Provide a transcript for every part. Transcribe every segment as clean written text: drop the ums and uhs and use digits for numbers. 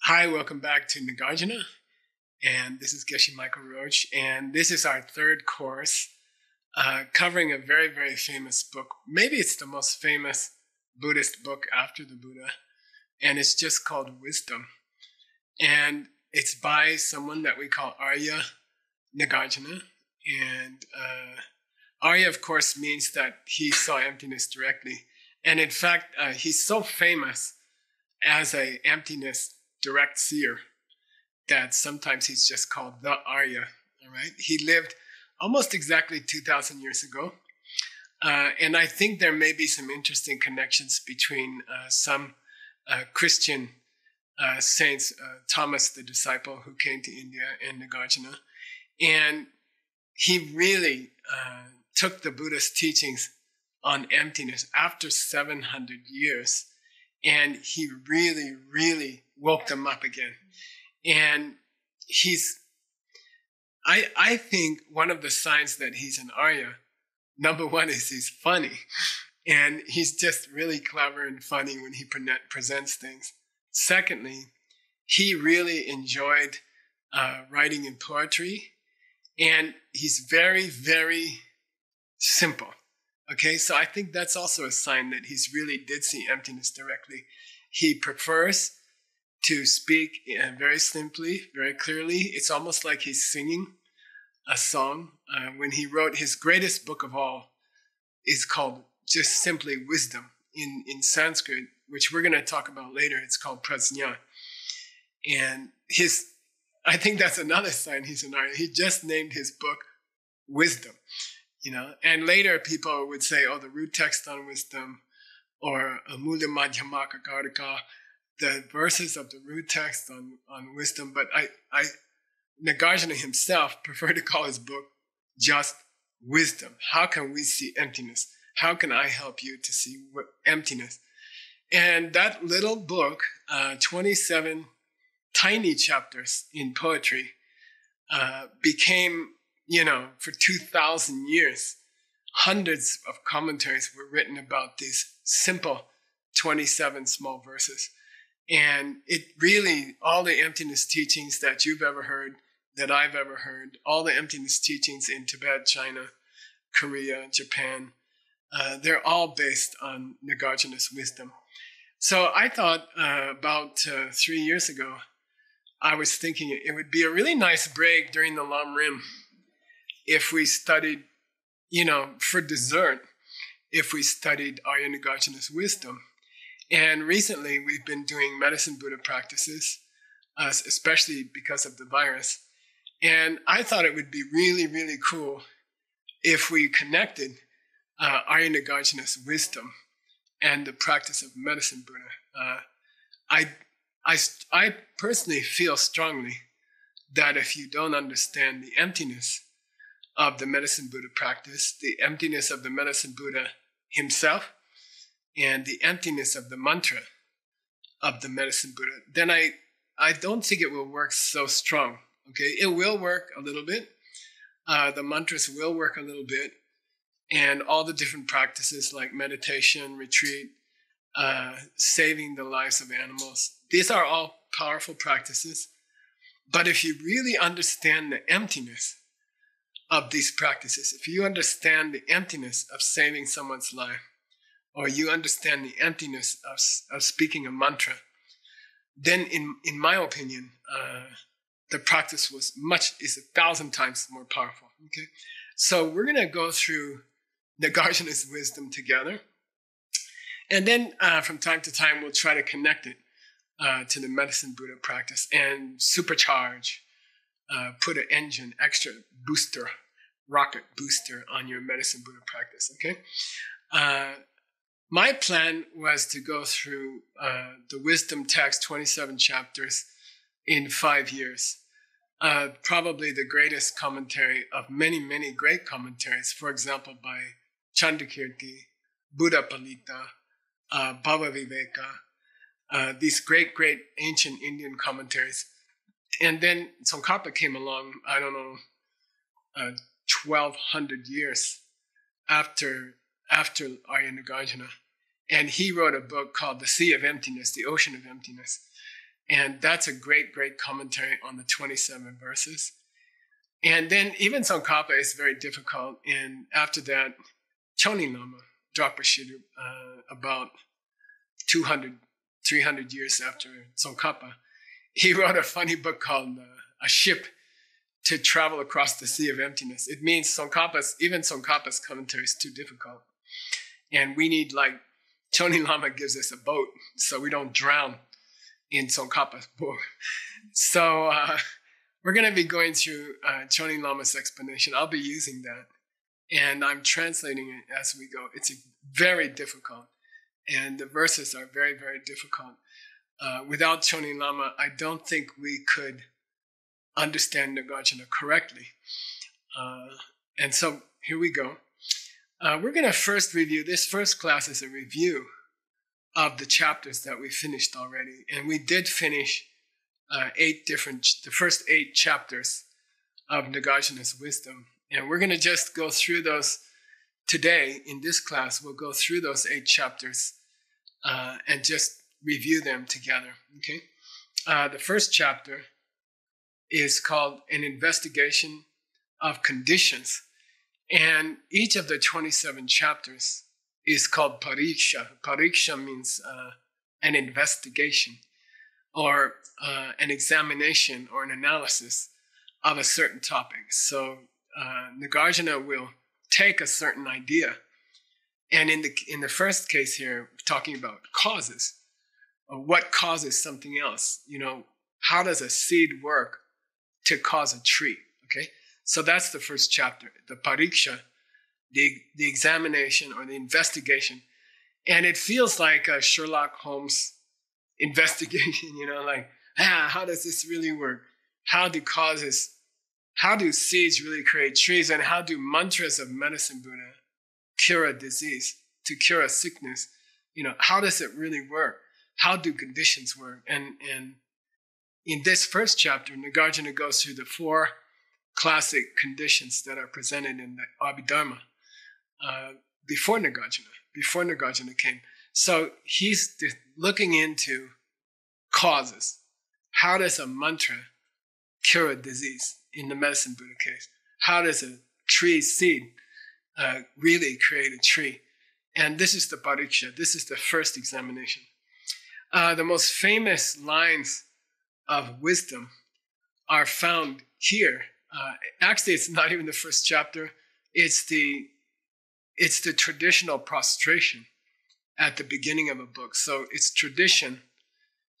Hi, welcome back to Nagarjuna, and this is Geshe Michael Roach, and this is our third course covering a very, very famous book. Maybe it's the most famous Buddhist book after the Buddha, and it's just called Wisdom. And it's by someone that we call Arya Nagarjuna, and Arya, of course, means that he saw emptiness directly. And in fact, he's so famous as an emptiness direct seer that sometimes he's just called the Arya. All right, he lived almost exactly 2,000 years ago, and I think there may be some interesting connections between some Christian saints, Thomas the disciple who came to India, and Nagarjuna, and he really took the Buddha's teachings on emptiness after 700 years, and he really, really woke them up again. And I think one of the signs that he's an Arya, number one is he's funny. And he's just really clever and funny when he presents things. Secondly, he really enjoyed writing in poetry. And he's very, very simple. Okay, so I think that's also a sign that he's really did see emptiness directly. He prefers to speak very simply, very clearly. It's almost like he's singing a song. When he wrote his greatest book of all, is called just simply Wisdom in Sanskrit, which we're going to talk about later. It's called Prajna. And I think that's another sign he's an Arya. He just named his book Wisdom. And later people would say, oh, the root text on wisdom, or Amulya Madhyamaka Karika, the verses of the root text on wisdom. But Nagarjuna himself preferred to call his book just Wisdom. How can we see emptiness? How can I help you to see emptiness? And that little book, 27 tiny chapters in poetry, became, for 2,000 years, hundreds of commentaries were written about these simple 27 small verses. And it really, all the emptiness teachings that you've ever heard, that I've ever heard, all the emptiness teachings in Tibet, China, Korea, Japan, they're all based on Nagarjuna's wisdom. So I thought about 3 years ago, I was thinking it would be a really nice break during the Lam Rim if we studied, for dessert, if we studied Arya Nagarjuna's wisdom. And recently we've been doing medicine Buddha practices, especially because of the virus. And I thought it would be really, really cool if we connected Arya Nagarjuna's wisdom and the practice of medicine Buddha. I personally feel strongly that if you don't understand the emptiness of the medicine Buddha practice, the emptiness of the medicine Buddha himself, and the emptiness of the mantra of the medicine Buddha, then I don't think it will work so strong. Okay, it will work a little bit. The mantras will work a little bit, and all the different practices like meditation, retreat, saving the lives of animals, these are all powerful practices. But if you really understand the emptiness of these practices, if you understand the emptiness of saving someone's life, or you understand the emptiness of speaking a mantra, then in my opinion, the practice is 1,000 times more powerful. Okay, so we're going to go through Nagarjuna's wisdom together, and then from time to time we'll try to connect it to the medicine Buddha practice and supercharge, put an engine, extra booster, rocket booster on your medicine Buddha practice. Okay. My plan was to go through the wisdom text, 27 chapters, in 5 years. Probably the greatest commentary of many, many great commentaries, for example, by Chandrakirti, Buddha Palita, Bhava Viveka, these great, great ancient Indian commentaries. And then Tsongkhapa came along, 1,200 years after Arya Nagarjuna. And he wrote a book called The Sea of Emptiness, The Ocean of Emptiness. And that's a great, great commentary on the 27 verses. And then even Tsongkhapa is very difficult. And after that, Chonin Lama, Drakpa Shiru, about 200, 300 years after Tsongkhapa, he wrote a funny book called A Ship to Travel Across the Sea of Emptiness. It means even Tsongkhapa's commentary is too difficult. And we need, like, Chonin Lama gives us a boat so we don't drown in Tsongkhapa's book. So we're going to be going through Chonin Lama's explanation. I'll be using that. And I'm translating it as we go. It's very difficult. And the verses are very, very difficult. Without Chonin Lama, I don't think we could understand Nagarjuna correctly. And so here we go. We're going to first review, this first class is a review of the chapters that we finished already. And we did finish the first 8 chapters of Nagarjuna's wisdom. And we're going to just go through those today in this class. We'll go through those 8 chapters and just review them together. Okay. The first chapter is called An Investigation of Conditions. And each of the 27 chapters is called Pariksha. Pariksha means an investigation or an examination or an analysis of a certain topic. So Nagarjuna will take a certain idea. And in the first case here, we're talking about causes. What causes something else? How does a seed work to cause a tree? Okay, so that's the first chapter, the Pariksha, the examination or the investigation. And it feels like a Sherlock Holmes investigation, how does this really work? How do seeds really create trees? And how do mantras of Medicine Buddha cure a disease, to cure a sickness? How does it really work? How do conditions work? And in this first chapter, Nagarjuna goes through the 4 classic conditions that are presented in the Abhidharma before Nagarjuna came. So he's looking into causes. How does a mantra cure a disease in the Medicine Buddha case? How does a tree seed really create a tree? And this is the Pariksha. This is the first examination. The most famous lines of wisdom are found here. Actually, it's not even the first chapter. It's the traditional prostration at the beginning of a book. So it's tradition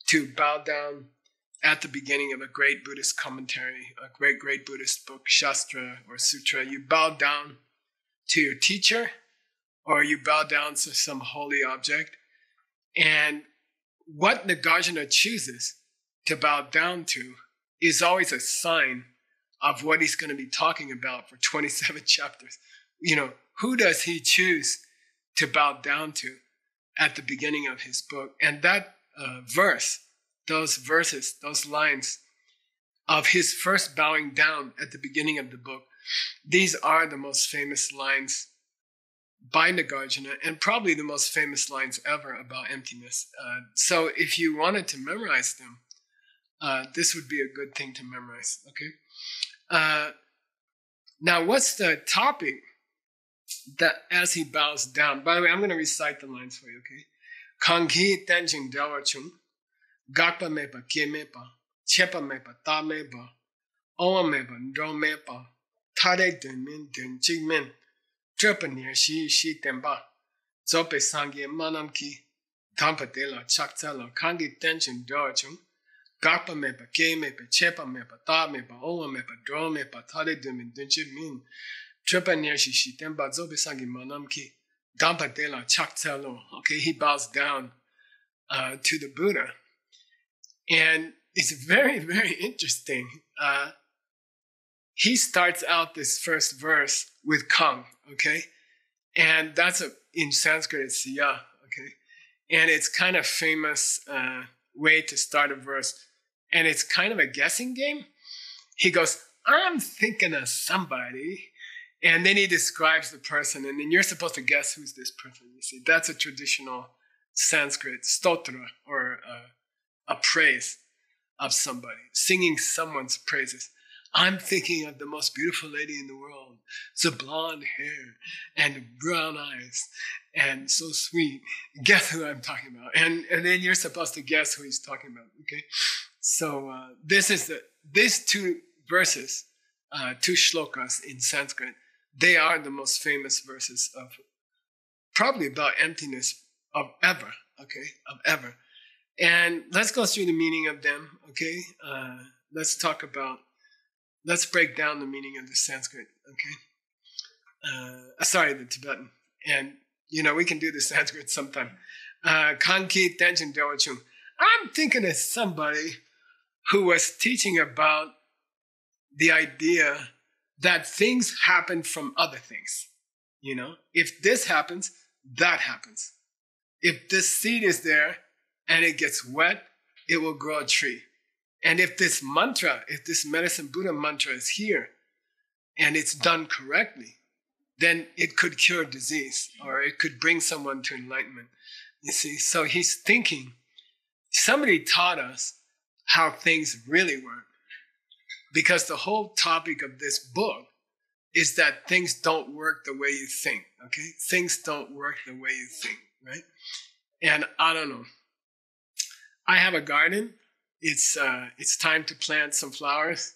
to bow down at the beginning of a great Buddhist commentary, a great Buddhist book, Shastra or Sutra. You bow down to your teacher, or you bow down to some holy object. And what Nagarjuna chooses to bow down to is always a sign of what he's going to be talking about for 27 chapters. Who does he choose to bow down to at the beginning of his book? And that those lines of his first bowing down at the beginning of the book, these are the most famous lines by Nagarjuna, and probably the most famous lines ever about emptiness. So if you wanted to memorize them, this would be a good thing to memorize, okay? Now, what's the topic that as he bows down? By the way, I'm going to recite the lines for you, okay? Kanghi tenjing dawachung, gakpa mepa ke mepa, chepa mepa ta mepa, owa mepa ndro mepa, tare dunmin dun jigmin, trepa near shi tempa, zope sangye manam ki, dampa de la chaktala, kangi tenjing dawachung, gakpa mepa ke mepa, chepa mepa ta mepa, owa mepa ndro mepa, tare dunmin dun jigmin, trepa near shi tempa, zope sangye manam ki, dampa de la chaktala. Okay, he bows down to the Buddha. And it's very, very interesting. He starts out this first verse with Kang, okay? And that's in Sanskrit, it's Siya, okay? And it's kind of famous way to start a verse. And it's kind of a guessing game. He goes, I'm thinking of somebody. And then he describes the person. And then you're supposed to guess who's this person. You see, that's a traditional Sanskrit stotra, or a praise. of somebody, singing someone's praises. I'm thinking of the most beautiful lady in the world. The blonde hair and brown eyes and so sweet. Guess who I'm talking about? And then you're supposed to guess who he's talking about, okay? So these two verses, two shlokas in Sanskrit, they are the most famous verses of probably about emptiness of ever, okay? Of ever. And let's go through the meaning of them, okay? Let's break down the meaning of the Sanskrit, okay? Sorry, the Tibetan. And, we can do the Sanskrit sometime. Kanki Tenchen Dewachung. I'm thinking of somebody who was teaching about the idea that things happen from other things. If this happens, that happens. If this seed is there and it gets wet, it will grow a tree. And if this mantra, if this Medicine Buddha mantra is here and it's done correctly, then it could cure disease or it could bring someone to enlightenment. You see, so he's thinking, somebody taught us how things really work. Because the whole topic of this book is that things don't work the way you think, okay? Things don't work the way you think, right? And I don't know. I have a garden. It's time to plant some flowers.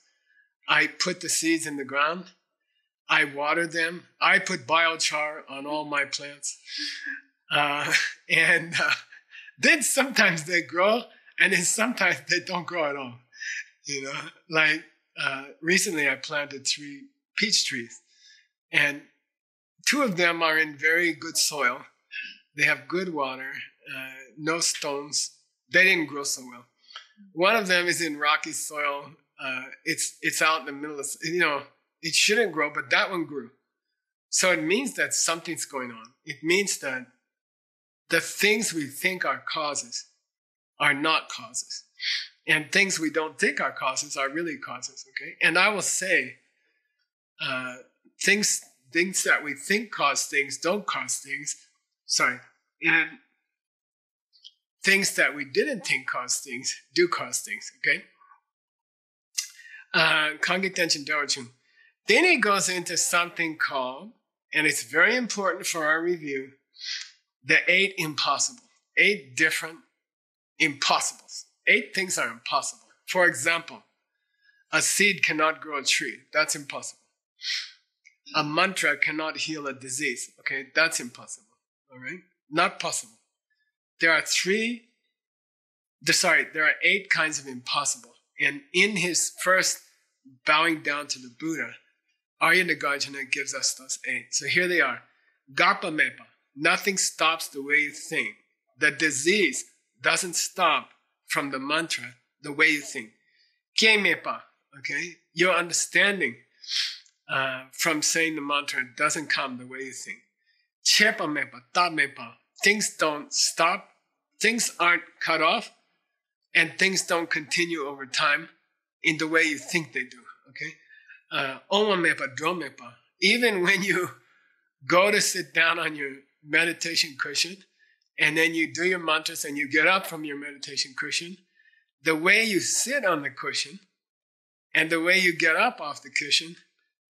I put the seeds in the ground. I water them. I put biochar on all my plants. Then sometimes they grow, and then sometimes they don't grow at all. Like recently I planted 3 peach trees, and 2 of them are in very good soil. They have good water, no stones. They didn't grow so well. One of them is in rocky soil. It's out in the middle of, it shouldn't grow, but that one grew. So it means that something's going on. It means that the things we think are causes are not causes. And things we don't think are causes are really causes, okay? And I will say, things that we think cause things don't cause things. And things that we didn't think cause things do cause things, okay? Kangi Tenchen Dorchun. Then he goes into something called, and it's very important for our review, the 8 impossible. 8 different impossibles. 8 things are impossible. For example, a seed cannot grow a tree. That's impossible. A mantra cannot heal a disease. Okay, that's impossible. All right? Not possible. There are 8 kinds of impossible. And in his first bowing down to the Buddha, Arya Nagarjuna gives us those 8. So here they are. Garpa mepa. Nothing stops the way you think. The disease doesn't stop from the mantra the way you think. Kye mepa. Okay? Your understanding from saying the mantra doesn't come the way you think. Chepa mepa. Ta mepa. Things don't stop. Things aren't cut off. And things don't continue over time in the way you think they do, okay? Oma mepa, dro mepa. Even when you go to sit down on your meditation cushion and then you do your mantras and you get up from your meditation cushion, the way you sit on the cushion and the way you get up off the cushion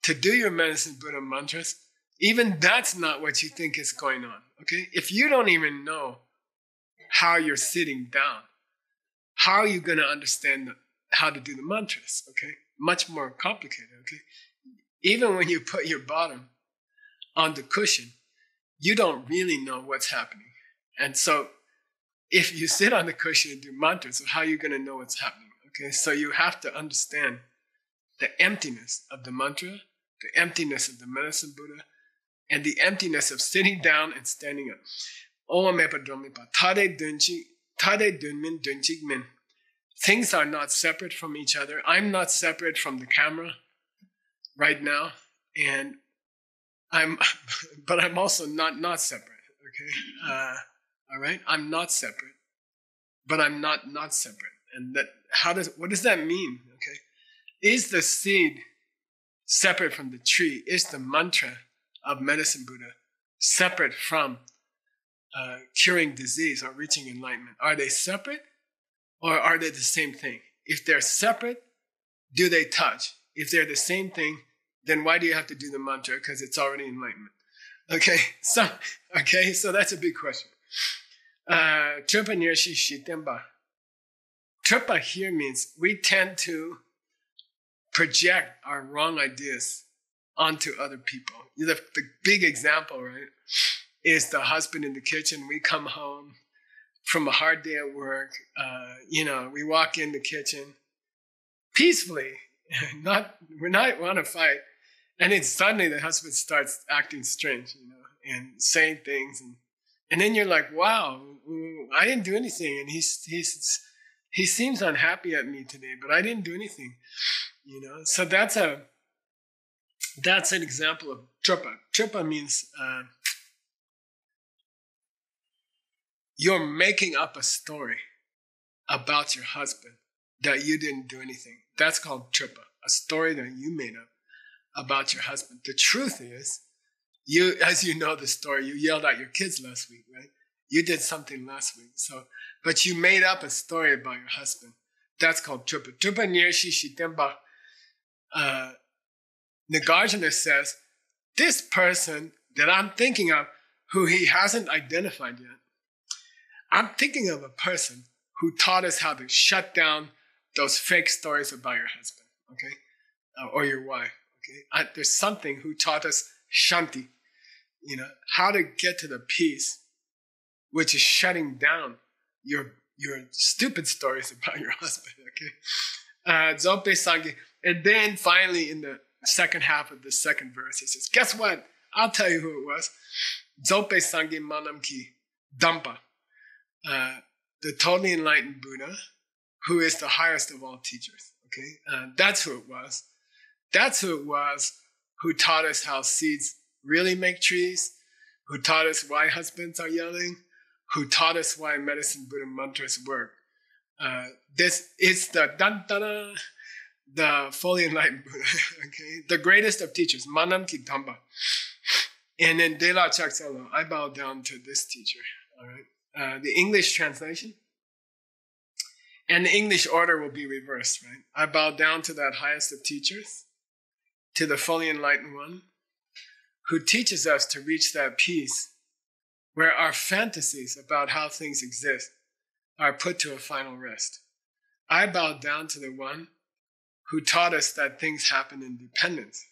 to do your Medicine Buddha mantras, even that's not what you think is going on, okay? If you don't even know how you're sitting down, how are you going to understand how to do the mantras, okay? Much more complicated, okay? Even when you put your bottom on the cushion, you don't really know what's happening. And so if you sit on the cushion and do mantras, how are you going to know what's happening, okay? So you have to understand the emptiness of the mantra, the emptiness of the Medicine Buddha, and the emptiness of sitting down and standing up. Oma mepa dromipa, tade dunmin dunchigmin. Things are not separate from each other. I'm not separate from the camera right now, and but I'm also not separate. Okay, all right. I'm not separate, but I'm not separate. And what does that mean? Okay, is the seed separate from the tree? Is the mantra of Medicine Buddha separate from curing disease or reaching enlightenment? Are they separate, or are they the same thing? If they're separate, do they touch? If they're the same thing, then why do you have to do the mantra? Because it's already enlightenment. Okay, so that's a big question. Trapa here means we tend to project our wrong ideas onto other people. The big example, right, is the husband in the kitchen. We come home from a hard day at work. We walk in the kitchen peacefully, we're not want to fight, and then suddenly the husband starts acting strange, and saying things, and then you're like, wow, I didn't do anything, and he seems unhappy at me today, but I didn't do anything, So that's an example of trapa. Trapa means you're making up a story about your husband that you didn't do anything. That's called trapa, a story that you made up about your husband. The truth is, as you know the story, you yelled at your kids last week, right? You did something last week. But you made up a story about your husband. That's called trapa. Trapa nirshi shitemba. Nagarjuna says, this person that I'm thinking of, who he hasn't identified yet, I'm thinking of a person who taught us how to shut down those fake stories about your husband, okay? Or your wife, okay? There's something who taught us shanti, how to get to the peace, which is shutting down your stupid stories about your husband, okay? Zope Sangi. And then finally in the second half of the second verse, he says, guess what? I'll tell you who it was. Zope Sangi Manam Ki Dampa. The totally enlightened Buddha, who is the highest of all teachers. Okay, that's who it was. That's who it was who taught us how seeds really make trees, who taught us why husbands are yelling, who taught us why medicine Buddha mantras work. This is the dantana, the fully enlightened Buddha. Okay, the greatest of teachers, Manam Ki Dhamma. And then De La Chaksalo, I bow down to this teacher. All right. The English translation. And the English order will be reversed, right? I bow down to that highest of teachers, to the fully enlightened one, who teaches us to reach that peace where our fantasies about how things exist are put to a final rest. I bow down to the one who taught us that things happen in dependence.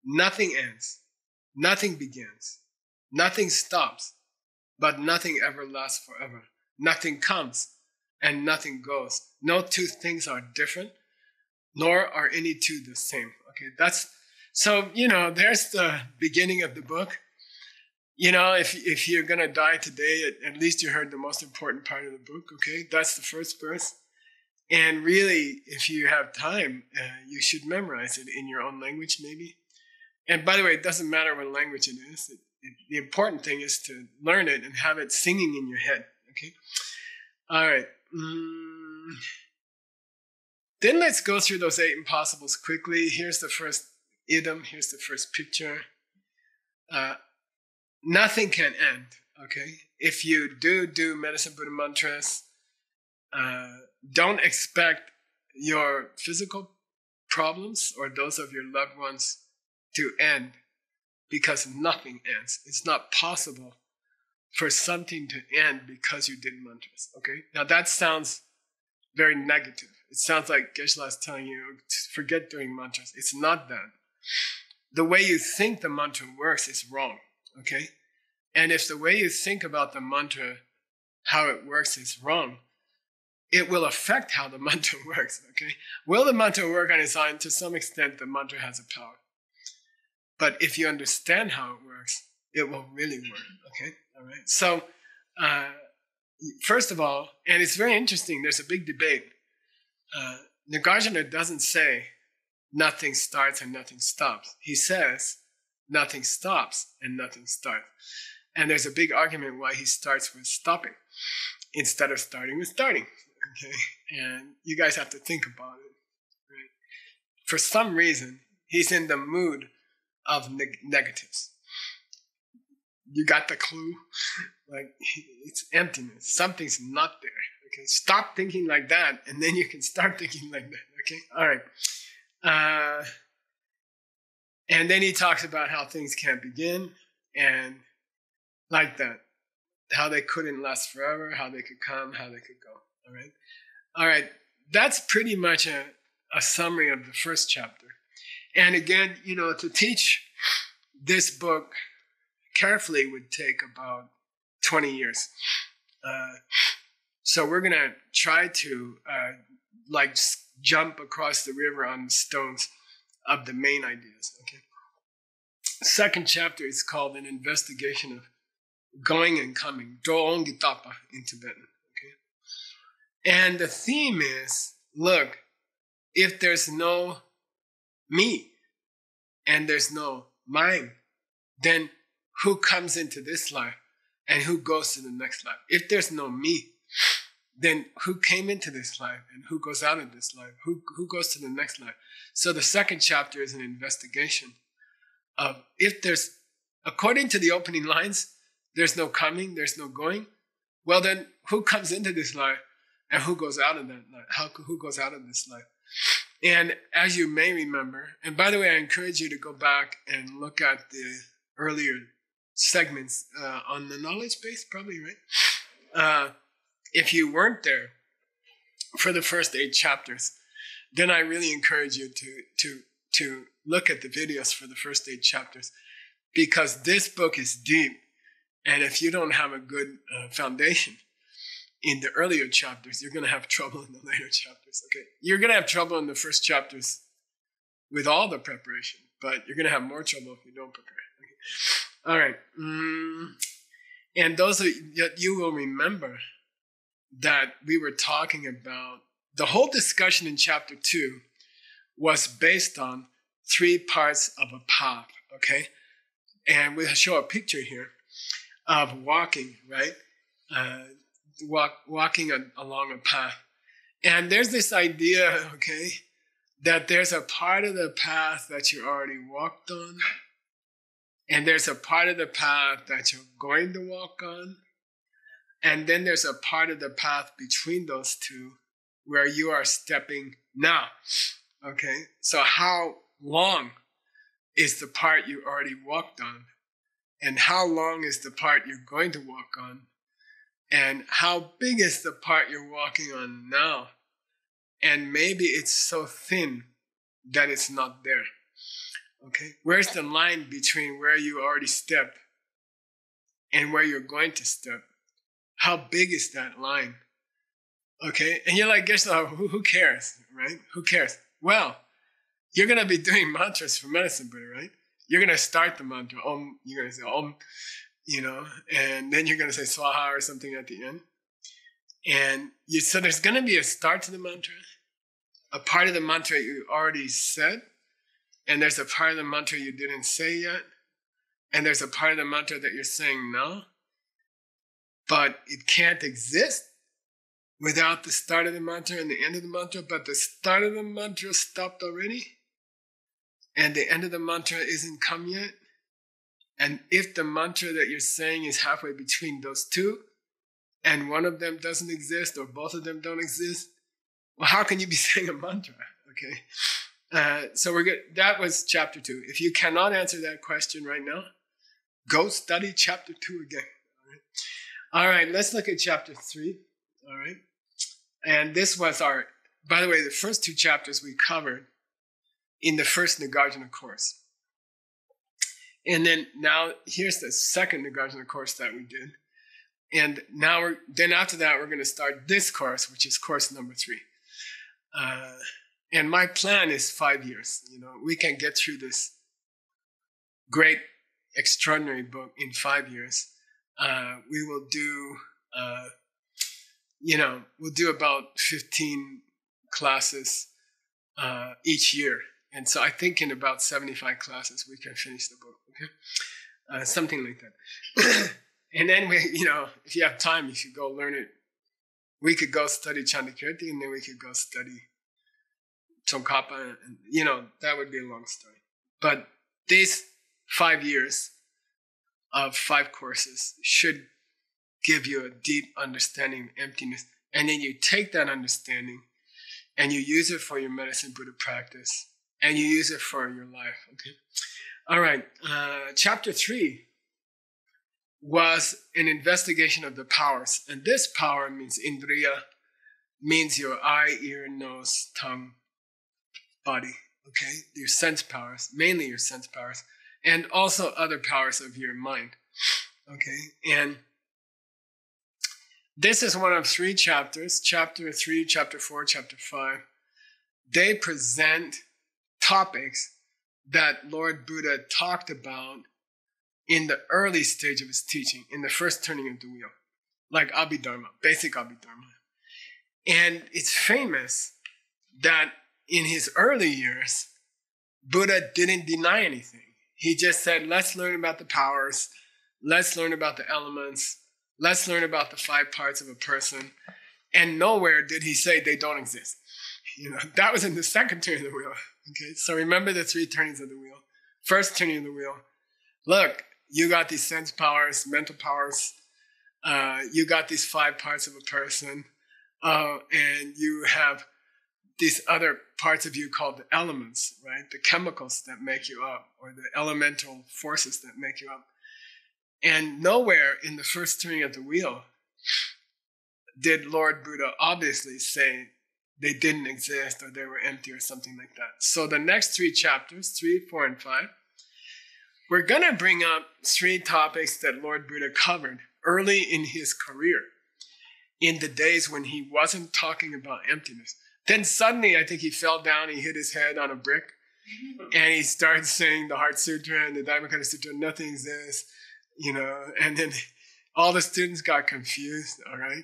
Nothing ends, nothing begins, nothing stops, but nothing ever lasts forever. Nothing comes and nothing goes. No two things are different, nor are any two the same. Okay, there's the beginning of the book. If you're gonna die today, at least you heard the most important part of the book. Okay, that's the first verse. And really, if you have time, you should memorize it in your own language, maybe. And by the way, it doesn't matter what language it is. The important thing is to learn it and have it singing in your head. Okay. All right. Then let's go through those 8 impossibles quickly. Here's the first idiom. Here's the first picture. Nothing can end, okay? If you do medicine Buddha mantras, don't expect your physical problems or those of your loved ones to end, because nothing ends. It's not possible for something to end because you did mantras, okay? Now that sounds very negative. It sounds like Geshe-la is telling you to forget doing mantras. It's not that. The way you think the mantra works is wrong, okay? And if the way you think about the mantra, how it works is wrong, it will affect how the mantra works, okay? Will the mantra work on its own? To some extent, the mantra has a power. But if you understand how it works, it will really work, okay? All right. So, first of all, and it's very interesting, there's a big debate. Nagarjuna doesn't say nothing starts and nothing stops. He says nothing stops and nothing starts. And there's a big argument why he starts with stopping instead of starting with starting, okay? And you guys have to think about it, right? For some reason, he's in the mood of negatives. You got the clue? Like, it's emptiness. Something's not there, Okay, stop thinking like that, and then you can start thinking like that. Okay, all right. And then he talks about how things can't begin, and like that, how they couldn't last forever, how they could come, how they could go. All right. That's pretty much a summary of the first chapter. And again, to teach this book carefully would take about 20 years. So we're going to try to jump across the river on the stones of the main ideas. Okay. Second chapter is called An Investigation of Going and Coming, Doong Gitapa in Tibetan. Okay. And the theme is, look, if there's no me and there's no mine, then who comes into this life and who goes to the next life? If there's no me, then who came into this life and who goes out of this life? Who goes to the next life? So the second chapter is an investigation of if there's, according to the opening lines, there's no coming, there's no going. Well, then who comes into this life and who goes out of that life? Who goes out of this life? And as you may remember, and by the way, I encourage you to go back and look at the earlier segments on the knowledge base, probably, right? If you weren't there for the first 8 chapters, then I really encourage you to look at the videos for the first 8 chapters, because this book is deep. And if you don't have a good foundation in the earlier chapters, you're going to have trouble in the later chapters. Okay, you're going to have trouble in the first chapters with all the preparation, but you're going to have more trouble if you don't prepare. Okay. All right. And those of you will remember that we were talking about the whole discussion in chapter 2 was based on 3 parts of a path. Okay, and we'll show a picture here of walking, right? Walking along a path. And there's this idea, okay, that there's a part of the path that you already walked on, and there's a part of the path that you're going to walk on, and then there's a part of the path between those two where you are stepping now, okay? So how long is the part you already walked on? And how long is the part you're going to walk on? And how big is the part you're walking on now? And maybe it's so thin that it's not there. Okay? Where's the line between where you already stepped and where you're going to step? How big is that line? Okay? And you're like, guess who cares, right? Who cares? Well, you're going to be doing mantras for medicine Buddha, right? You're going to start the mantra, Om, you're going to say Om, and then you're going to say Swaha or something at the end. And so there's going to be a start to the mantra, a part of the mantra you already said, and there's a part of the mantra you didn't say yet, and there's a part of the mantra that you're saying now, but it can't exist without the start of the mantra and the end of the mantra, but the start of the mantra stopped already, and the end of the mantra isn't come yet. And if the mantra that you're saying is halfway between those two, and one of them doesn't exist or both of them don't exist, well, how can you be saying a mantra? Okay, so we're good. That was chapter 2. If you cannot answer that question right now, go study chapter 2 again. All right, let's look at chapter 3. All right, and this was by the way, the first 2 chapters we covered in the first Nagarjuna course. And then now here's the second Nagarjuna course that we did. And now then after that, we're going to start this course, which is course number 3. And my plan is 5 years. We can get through this great, extraordinary book in 5 years. We will do, we'll do about 15 classes each year. And so I think in about 75 classes, we can finish the book, okay? Something like that. And then if you have time, you should go learn it. We could go study Chandakirti, and then we could go study Tsongkhapa, and, that would be a long story. But these 5 years of 5 courses should give you a deep understanding of emptiness. And then you take that understanding and you use it for your medicine Buddha practice, and you use it for your life. Okay. All right. Chapter 3 was an investigation of the powers. And this power means indriya, means your eye, ear, nose, tongue, body. Okay. Your sense powers, mainly your sense powers, and also other powers of your mind. Okay. And this is one of 3 chapters, chapter 3, chapter 4, chapter 5. They present topics that Lord Buddha talked about in the early stage of his teaching, in the first turning of the wheel, like Abhidharma, basic Abhidharma. And it's famous that in his early years, Buddha didn't deny anything. He just said, let's learn about the powers, let's learn about the elements, let's learn about the 5 parts of a person. And nowhere did he say they don't exist. That was in the second turning of the wheel. Okay, so remember the 3 turnings of the wheel. First turning of the wheel. Look, you got these sense powers, mental powers. You got these 5 parts of a person. And you have these other parts of you called the elements, right? The chemicals that make you up, or the elemental forces that make you up. And nowhere in the first turning of the wheel did Lord Buddha obviously say they didn't exist or they were empty or something like that. So the next 3 chapters, 3, 4, and 5, we're going to bring up 3 topics that Lord Buddha covered early in his career, in the days when he wasn't talking about emptiness. Then suddenly, I think he fell down, he hit his head on a brick, and he started saying the Heart Sutra and the Dhammapada Sutra, nothing exists, and then all the students got confused, all right?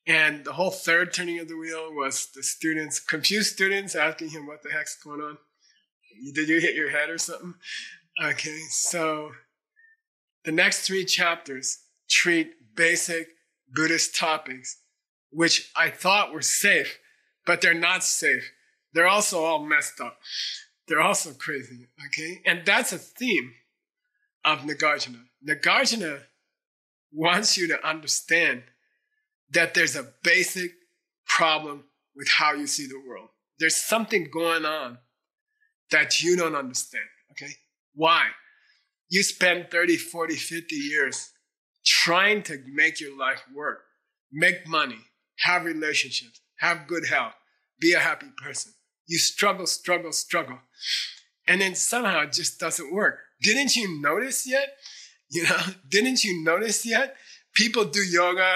And the whole third turning of the wheel was the students, confused students asking him what the heck's going on. Did you hit your head or something? Okay, so the next 3 chapters treat basic Buddhist topics, which I thought were safe, but they're not safe. They're also all messed up. They're also crazy, okay? And that's a theme of Nagarjuna. Nagarjuna wants you to understand that there's a basic problem with how you see the world. There's something going on that you don't understand, okay? Why? You spend 30, 40, 50 years trying to make your life work, make money, have relationships, have good health, be a happy person. You struggle. And then somehow it just doesn't work. Didn't you notice yet? Didn't you notice yet? People do yoga.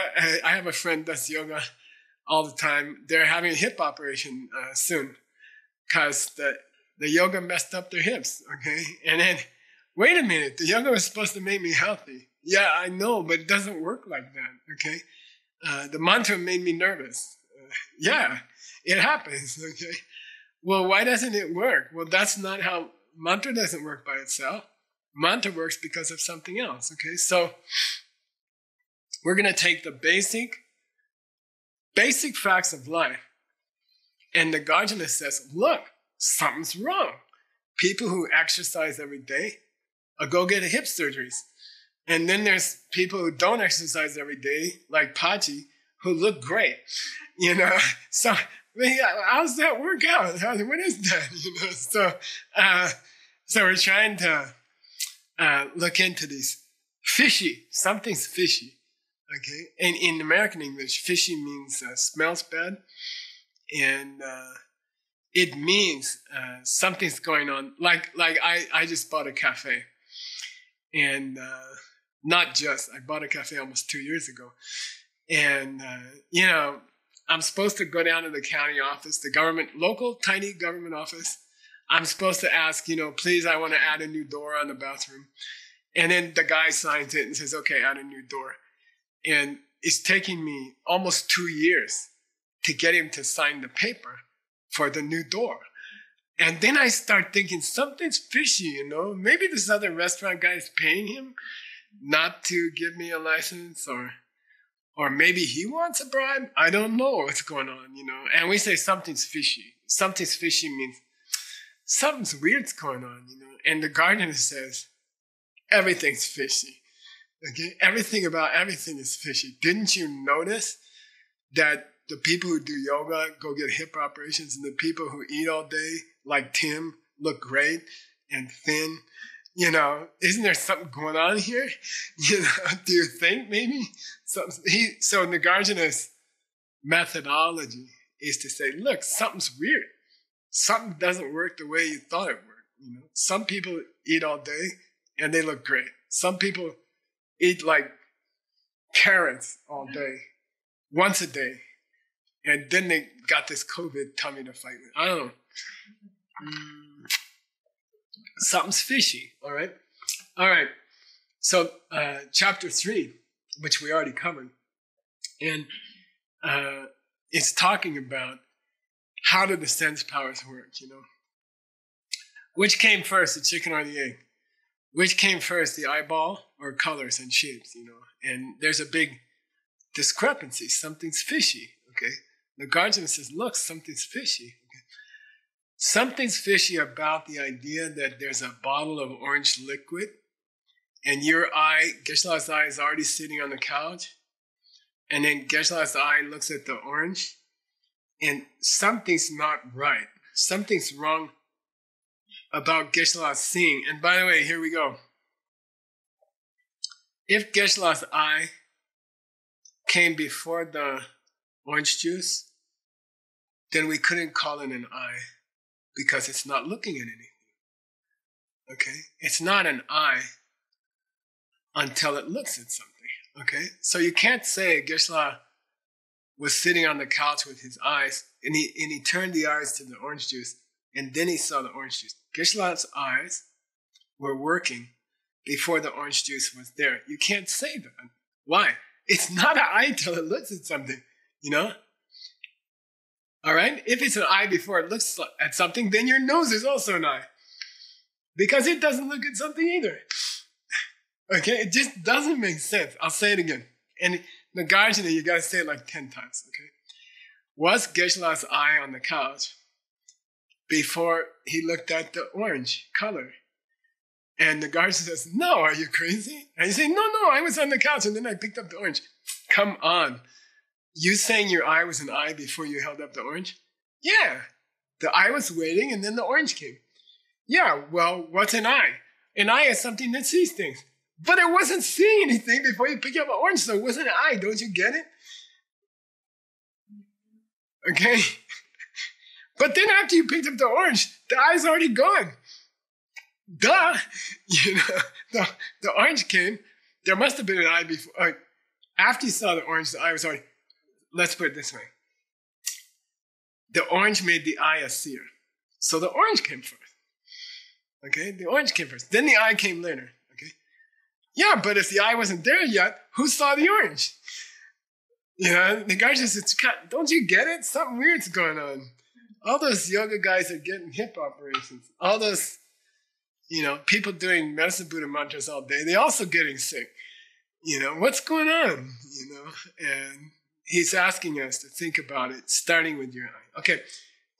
I have a friend that does yoga all the time. They're having a hip operation soon because the yoga messed up their hips, okay? And then, wait a minute, the yoga was supposed to make me healthy. Yeah, I know, but it doesn't work like that, okay? The mantra made me nervous. Yeah, it happens, okay? Well, why doesn't it work? Well, that's not how, mantra doesn't work by itself. Mantra works because of something else, okay? So we're going to take the basic facts of life. And Nagarjuna says, look, something's wrong. People who exercise every day go get hip surgeries. And then there's people who don't exercise every day, like Pachi, who look great, So, how's that work out? What is that? So we're trying to look into these something's fishy, okay? And in American English, fishy means smells bad, and it means something's going on. Like I just bought a cafe, and I bought a cafe almost 2 years ago, and I'm supposed to go down to the county office, the local tiny government office. I'm supposed to ask, please, I want to add a new door on the bathroom. And then the guy signs it and says, okay, add a new door. And it's taking me almost 2 years to get him to sign the paper for the new door. And then I start thinking something's fishy, Maybe this other restaurant guy is paying him not to give me a license, or maybe he wants a bribe. I don't know what's going on, And we say something's fishy. Something's fishy means something's weird's going on, And the gardener says, everything's fishy. Okay? Everything about everything is fishy. Didn't you notice that the people who do yoga go get hip operations, and the people who eat all day, like Tim, look great and thin. Isn't there something going on here? Do you think maybe? So Nagarjuna's methodology is to say, look, something's weird. Something doesn't work the way you thought it worked. Some people eat all day and they look great. Some people eat like carrots all day, once a day, and then they got this COVID tummy to fight with. I don't know. Something's fishy, all right? All right, so chapter 3, which we already covered, and it's talking about how do the sense powers work, Which came first, the chicken or the egg? Which came first, the eyeball or colors and shapes, And there's a big discrepancy. Something's fishy, okay? Nagarjuna says, look, something's fishy. Okay? Something's fishy about the idea that there's a bottle of orange liquid and your eye, Geshe-la's eye, is already sitting on the couch. And then Geshe-la's eye looks at the orange and something's not right. Something's wrong about Geshe-la seeing. And by the way, here we go. If Geshe-la's eye came before the orange juice, then we couldn't call it an eye because it's not looking at anything. Okay? It's not an eye until it looks at something. Okay? So you can't say Geshe-la was sitting on the couch with his eyes and he turned the eyes to the orange juice and then he saw the orange juice. Geshe-la's eyes were working before the orange juice was there. You can't say that. Why? It's not an eye till it looks at something, All right? If it's an eye before it looks at something, then your nose is also an eye. Because it doesn't look at something either. Okay? It just doesn't make sense. I'll say it again. And Nagarjuna, you got to say it like 10 times, okay? Was Geshe-la's eye on the couch before he looked at the orange color? And Nagarjuna says, no, are you crazy? And you say, no, I was on the couch and then I picked up the orange. Come on. You saying your eye was an eye before you held up the orange? Yeah. The eye was waiting and then the orange came. Yeah, well, what's an eye? An eye is something that sees things. But it wasn't seeing anything before you picked up an orange, so it wasn't an eye. Don't you get it? Okay? But then after you picked up the orange, the eye's already gone. Duh! The orange came. There must have been an eye before. After you saw the orange, the eye was already... Let's put it this way. The orange made the eye a seer. So the orange came first. Okay? The orange came first. Then the eye came later. Okay? Yeah, but if the eye wasn't there yet, who saw the orange? The guy just says, don't you get it? Something weird's going on. All those yoga guys are getting hip operations. All those, people doing medicine Buddha mantras all day, they're also getting sick. What's going on? And he's asking us to think about it, starting with your eye. Okay,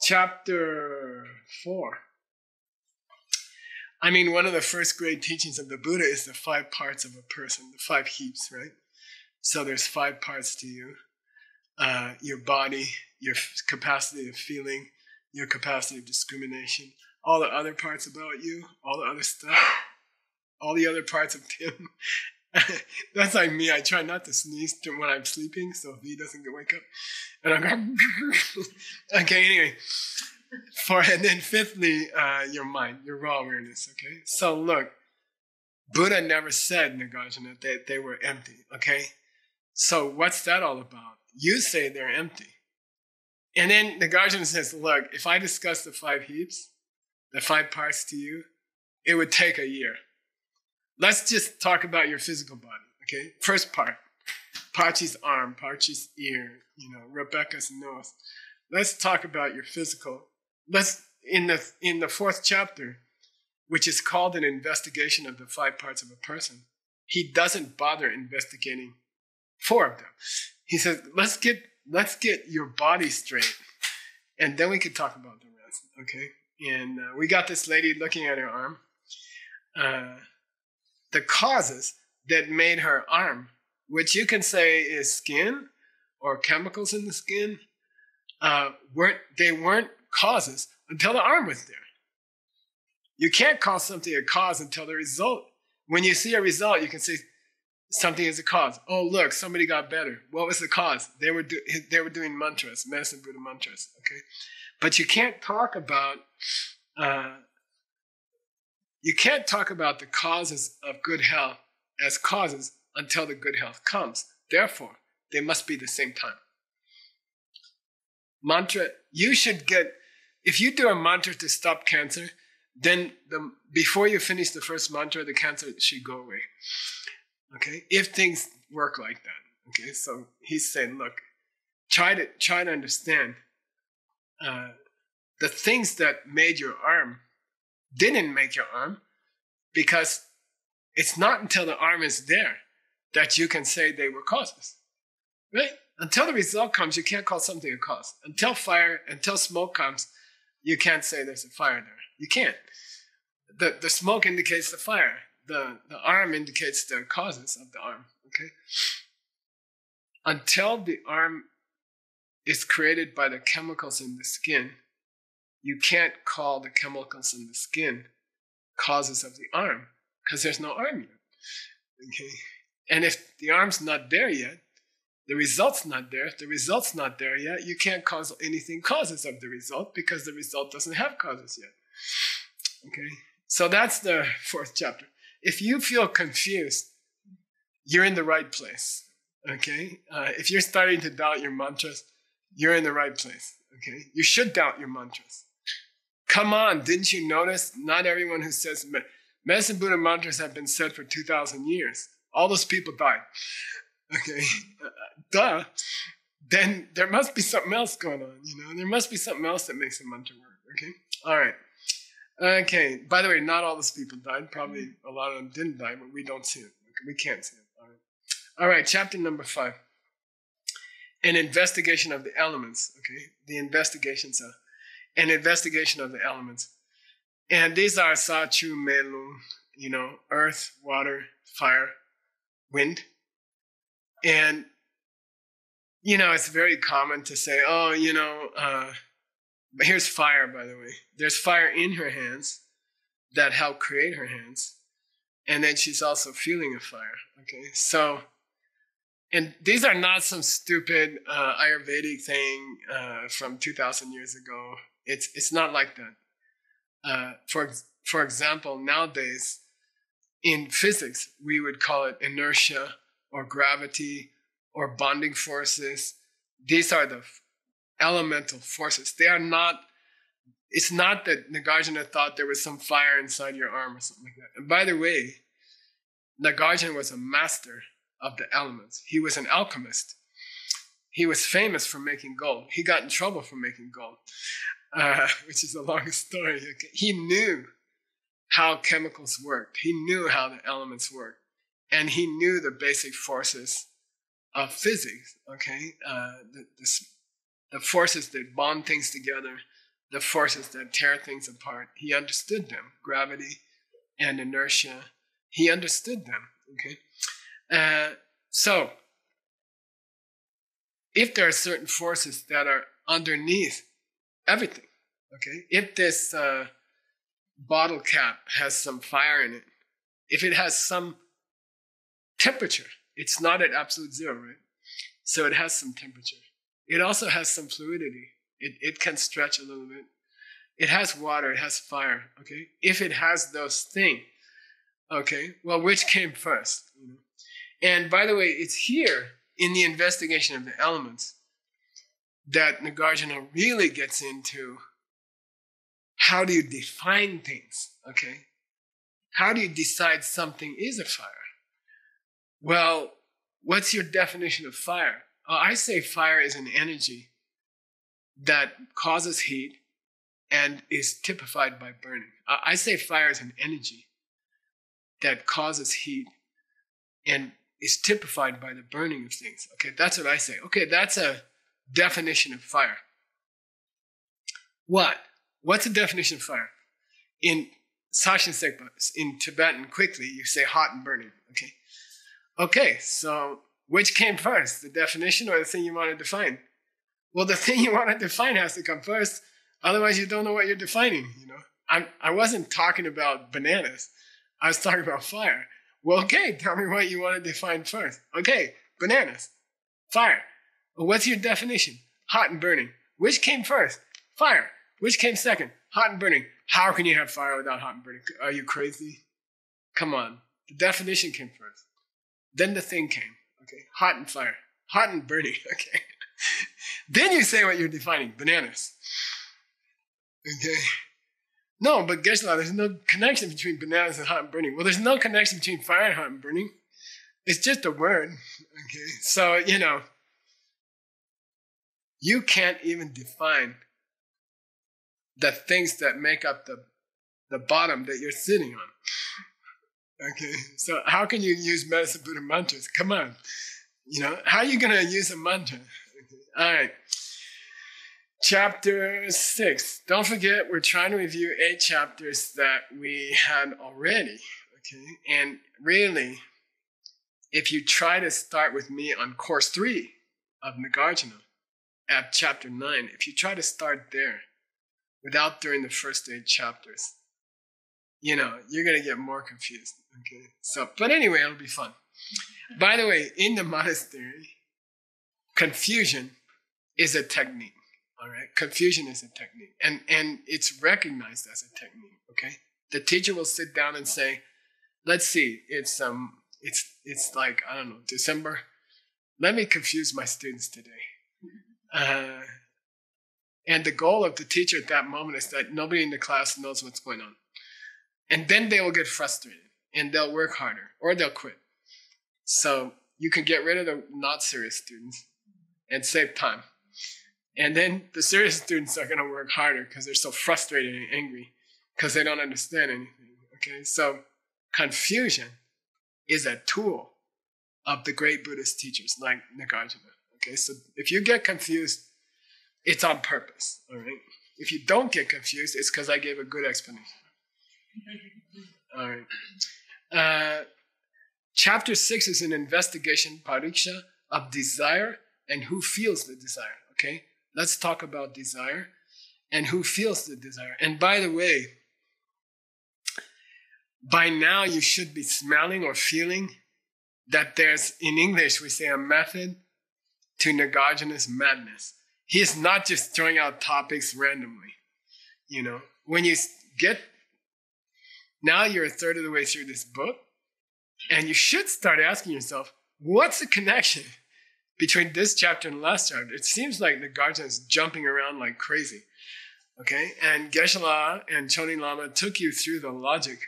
chapter 4. One of the first great teachings of the Buddha is the 5 parts of a person, the 5 heaps, right? So there's 5 parts to you. Your body, your capacity of feeling, your capacity of discrimination, all the other parts about you, all the other stuff, all the other parts of Tim. That's like me. I try not to sneeze when I'm sleeping, so if he doesn't wake up. And I'm going, okay, anyway. And then fifthly, your mind, your raw awareness, okay? So look, Buddha never said, Nagarjuna, that they were empty, okay? So what's that all about? You say they're empty. And then Nagarjuna says, look, if I discuss the 5 heaps, the 5 parts to you, it would take a year. Let's just talk about your physical body, okay? First part, Pachi's arm, Pachi's ear, Rebecca's nose. Let's talk about your physical. In the 4th chapter, which is called an investigation of the 5 parts of a person, he doesn't bother investigating 4 of them. He says, let's get your body straight, and then we can talk about the rest, okay? And we got this lady looking at her arm. The causes that made her arm, which you can say is skin or chemicals in the skin weren't causes until the arm was there. You can't call something a cause until the result. When you see a result, you can say something is a cause. Oh, look, somebody got better. What was the cause? They were doing mantras, medicine Buddha mantras. Okay, but you can't talk about the causes of good health as causes until the good health comes. Therefore, they must be the same time. Mantra, you should get, if you do a mantra to stop cancer, then before you finish the first mantra, the cancer should go away. Okay, if things work like that. Okay, so he's saying, look, try to understand the things that made your arm didn't make your arm, because it's not until the arm is there that you can say they were causes, right? Until the result comes, you can't call something a cause. Until smoke comes, you can't say there's a fire there. You can't. The smoke indicates the fire. The arm indicates the causes of the arm, okay? Until the arm is created by the chemicals in the skin, you can't call the chemicals in the skin causes of the arm, because there's no arm yet, okay? And if the arm's not there yet, the result's not there. If the result's not there yet, you can't cause anything causes of the result, because the result doesn't have causes yet, okay? So that's the fourth chapter. If you feel confused, you're in the right place, okay? If you're starting to doubt your mantras, you're in the right place, okay? You should doubt your mantras. Come on, didn't you notice? Not everyone who says medicine Buddha mantras have been said for 2,000 years. All those people died, okay? Duh. Then there must be something else going on, you know? There must be something else that makes a mantra work, okay? All right. Okay, by the way, not all those people died. Probably a lot of them didn't die, but we don't see it. Okay, we can't see it. All right, chapter number 5. An investigation of the elements. Okay, the investigations of an investigation of the elements. And these are Sa, Chu, Me, Lung, you know, earth, water, fire, wind. And, you know, it's very common to say, oh, you know, but here's fire, by the way. There's fire in her hands that helped create her hands. And then she's also feeling a fire, okay? So, and these are not some stupid Ayurvedic thing from 2,000 years ago. It's not like that. For example, nowadays, in physics, we would call it inertia or gravity or bonding forces. These are the elemental forces. They are not, it's not that Nagarjuna thought there was some fire inside your arm or something like that. And by the way, Nagarjuna was a master of the elements. He was an alchemist. He was famous for making gold. He got in trouble for making gold, which is a long story. Okay. He knew how chemicals worked. He knew how the elements worked. And he knew the basic forces of physics, okay? The forces that bond things together, the forces that tear things apart. He understood them, gravity and inertia. He understood them, okay? So, if there are certain forces that are underneath everything, okay? If this bottle cap has some fire in it, if it has some temperature, it's not at absolute zero, right? So it has some temperature. It also has some fluidity. It can stretch a little bit. It has water, it has fire, okay? If it has those things, okay, well, which came first? You know? And by the way, it's here in the investigation of the elements that Nagarjuna really gets into how do you define things, okay? How do you decide something is a fire? Well, what's your definition of fire? I say fire is an energy that causes heat and is typified by burning. I say fire is an energy that causes heat and is typified by the burning of things. Okay, that's what I say. Okay, that's a definition of fire. What's the definition of fire? In Sashin Sekpa, in Tibetan, quickly, you say hot and burning, okay? Okay, so which came first, the definition or the thing you want to define? Well, the thing you want to define has to come first. Otherwise, you don't know what you're defining, I wasn't talking about bananas. I was talking about fire. Well, okay, tell me what you want to define first. Okay, bananas, fire. Well, what's your definition? Hot and burning. Which came first? Fire. Which came second? Hot and burning. How can you have fire without hot and burning? Are you crazy? Come on. The definition came first. Then the thing came. Okay, hot and fire. Hot and burning. Okay. Then you say what you're defining. Bananas. Okay. No, but Geshe-la, there's no connection between bananas and hot and burning. Well, there's no connection between fire and hot and burning. It's just a word. Okay. So, you can't even define the things that make up the bottom that you're sitting on. Okay. So how can you use Medicine Buddha mantras? Come on. How are you going to use a mantra? Okay. All right. Chapter 6. Don't forget, we're trying to review 8 chapters that we had already. Okay. And really, if you try to start with me on course 3 of Nagarjuna at chapter 9, if you try to start there without doing the first 8 chapters, you're going to get more confused. Okay. So, but anyway, it'll be fun. By the way, in the monastery, confusion is a technique. All right, confusion is a technique, and it's recognized as a technique. Okay, the teacher will sit down and say, "Let's see, it's like, I don't know, December. Let me confuse my students today." And the goal of the teacher at that moment is that nobody in the class knows what's going on, and then they will get frustrated and they'll work harder or they'll quit. So you can get rid of the not serious students and save time. And then the serious students are going to work harder because they're so frustrated and angry because they don't understand anything. Okay, so confusion is a tool of the great Buddhist teachers like Nagarjuna. Okay, so if you get confused, it's on purpose. All right. If you don't get confused, it's because I gave a good explanation. All right. Chapter 6 is an investigation, pariksha, of desire and who feels the desire. Okay. Let's talk about desire and who feels the desire. And by the way, by now you should be smelling or feeling that there's, in English, we say a method to Nagarjuna's madness. He is not just throwing out topics randomly. When you get, now you're a third of the way through this book, and you should start asking yourself, what's the connection between this chapter and the last chapter? It seems like Nagarjuna is jumping around like crazy. Okay, and Geshe-la and Chonin Lama took you through the logic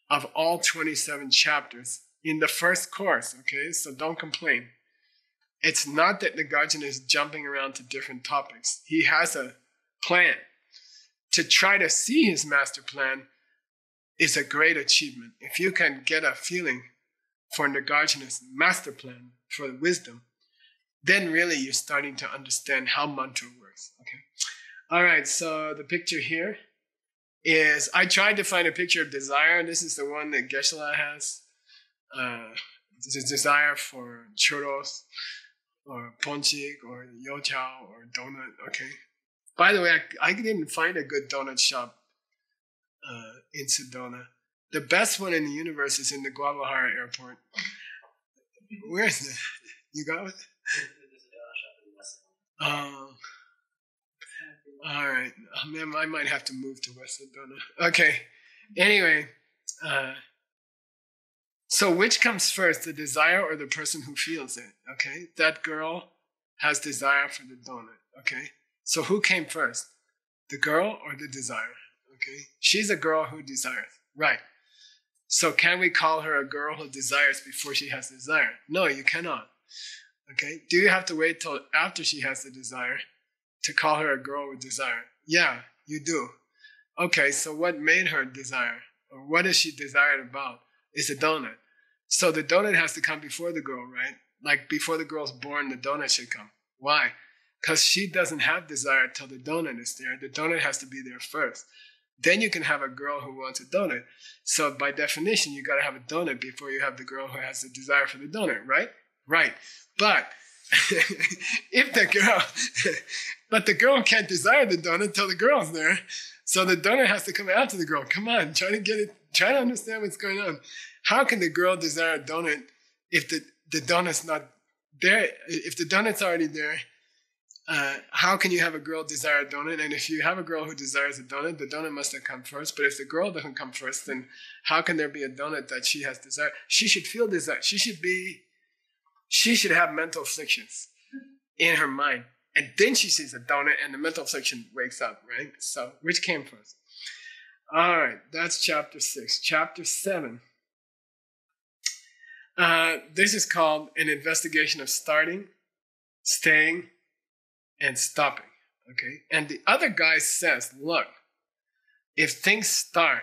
of all 27 chapters in the first course. Okay, so don't complain. It's not that Nagarjuna is jumping around to different topics. He has a plan. To try to see his master plan is a great achievement. If you can get a feeling for Nagarjuna's master plan for wisdom, then really you're starting to understand how mantra works. Okay. All right, so the picture here is, I tried to find a picture of desire. This is the one that Geshe-la has. It's a desire for churros or ponchik or yochao or donut. Okay. By the way, I didn't find a good donut shop in Sedona. The best one in the universe is in the Guadalajara airport. Where is it? You got it? Oh. All right. I might have to move to West Sedona. Okay. Anyway, so which comes first, the desire or the person who feels it? Okay. That girl has desire for the donut. Okay. So who came first? The girl or the desire? Okay. She's a girl who desires. Right. So can we call her a girl who desires before she has desire? No, you cannot. Okay. Do you have to wait till after she has the desire to call her a girl with desire? Yeah, you do. Okay, so what made her desire? Or what is she desired about? Is a donut. So the donut has to come before the girl, right? Like before the girl's born, the donut should come. Why? Because she doesn't have desire till the donut is there. The donut has to be there first. Then you can have a girl who wants a donut. So by definition, you got to have a donut before you have the girl who has the desire for the donut, right? Right. But if the girl, but the girl can't desire the donut until the girl's there. So the donut has to come after the girl. Come on, try to understand what's going on. How can the girl desire a donut if the donut's not there? If the donut's already there, how can you have a girl desire a donut? And if you have a girl who desires a donut, the donut must have come first. But if the girl doesn't come first, then how can there be a donut that she has desire? She should feel desire. She should have mental afflictions in her mind. And then she sees a donut and the mental affliction wakes up, right? So which came first? All right, that's chapter 6. Chapter 7. This is called an investigation of starting, staying, and stopping. Okay? And the other guy says, look, if things start,